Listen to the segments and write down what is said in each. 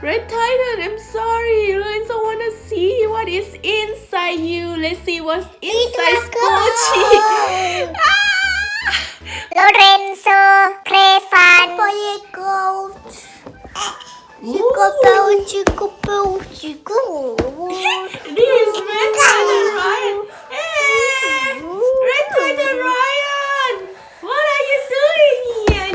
Red Titan, I'm sorry. Lorenzo wanna see what is inside you. Let's see what's inside Squishy. Lorenzo, PlayFun. This is Red Titan Ryan. Hey, Red Titan Ryan. What are you doing here?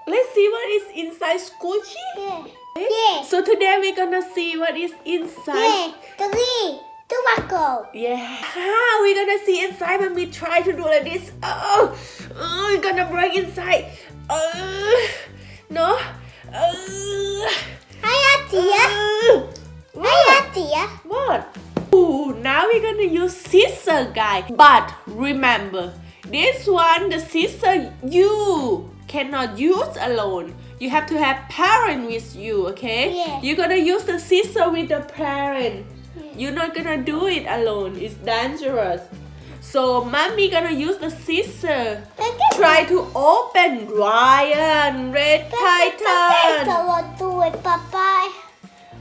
Let's see what is inside Squishy. Yeah. So today we're gonna see what is inside. Tobacco. Yeah. We're gonna see inside when we try to do like this. We're gonna break inside. No. What? Ooh, now we're gonna use scissor, guys. But remember, this one, the scissor, you cannot use alone. You have to have parent with you, okay? Yeah. You're gonna use the scissor with the parent. You're not gonna do it alone. It's dangerous. So mommy gonna use the scissor. Try to open Ryan, Red Titan.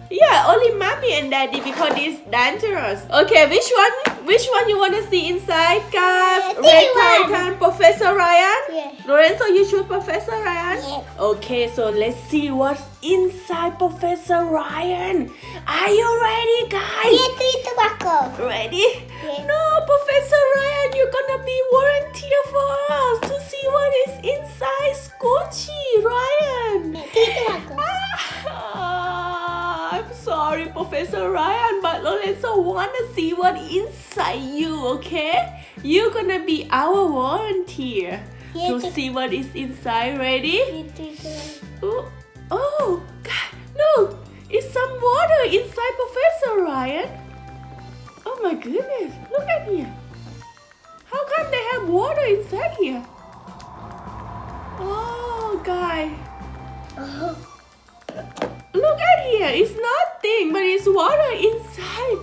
Yeah, only mommy and daddy because it's dangerous. Okay, which one you wanna see inside, guys? Red Titan, Professor Ryan? Yeah. Lorenzo, you choose Professor Ryan? Yeah. Okay, so let's see what's inside Professor Ryan. Are you ready, guys? Ready? Yeah. No, Professor Ryan, you're gonna be volunteer for us to see what is inside Squishy, Ryan. I'm sorry, Professor Ryan, but Lorenzo wanna see what inside you, okay? You're gonna be our volunteer to see what is inside. Ready? Oh, God, look! It's some water inside Professor Ryan. Oh my goodness, look at here. How come they have water inside here? Oh, guys. Look at here, it's nothing, but it's water inside.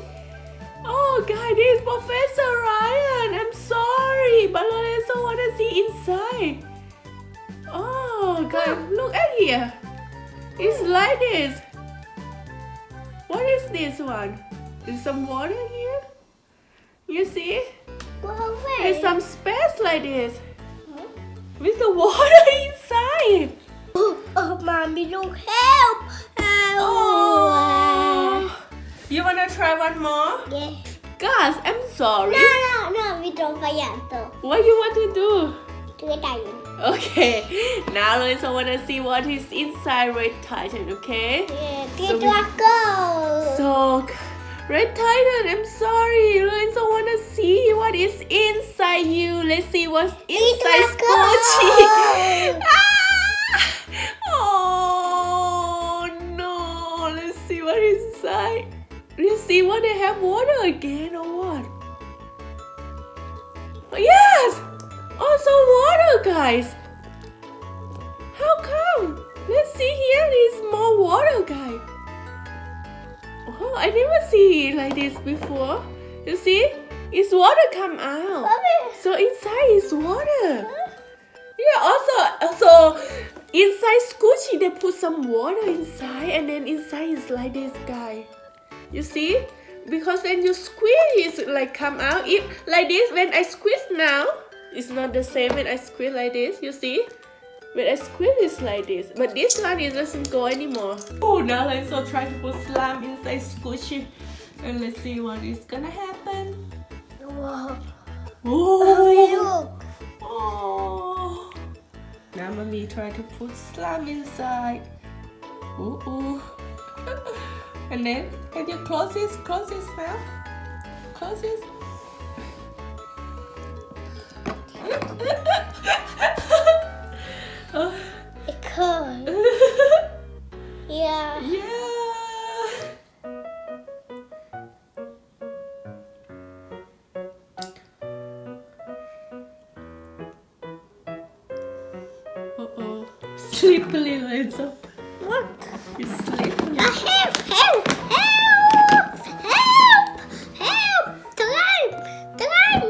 Oh, God, this is Professor Ryan. I'm sorry, but Lorenzo wanna see inside. Oh, God, look at here. It's like this. What is this one? Is some water here? You see? There's some space like this. With the water inside. Mommy, look, help! Oh. You wanna try one more? Yeah. Guys, I'm sorry. No, we don't forget though. What you want to do? Okay, now Lorenzo wanna see what is inside Red Titan, okay? So, Red Titan, I'm sorry. Lorenzo wanna see what is inside you. Let's see what's inside Squishy. Oh no! Let's see what is inside. Let's see what they have water again or what? Oh, yes! Also water, guys. How come? Let's see here. There's more water, guys. Oh, I never see it like this before. You see? It's water come out. So inside is water. Yeah, also inside Squishy they put some water inside and then inside is like this, guy. You see? Because when you squeeze it's like come out. If like this, when I squeeze now, it's not the same when I squeeze like this. You see? When I squeeze it's like this. But this one it doesn't go anymore. Oh, now let's try to put slime inside Squishy. And let's see what is gonna happen. Wow. Oh, oh. Now mommy try to put slime inside. Ooh. And then, can you close this? Close this now. Close this. Oh. It's cold. Yeah. Uh-oh. Slippery, Lorenzo. What? It's slippery. Help! Time!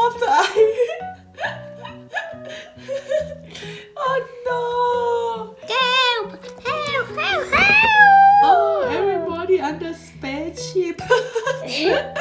of the ice. Oh no! Help! Help! Help! Help! Oh, everybody on the spaceship. Help!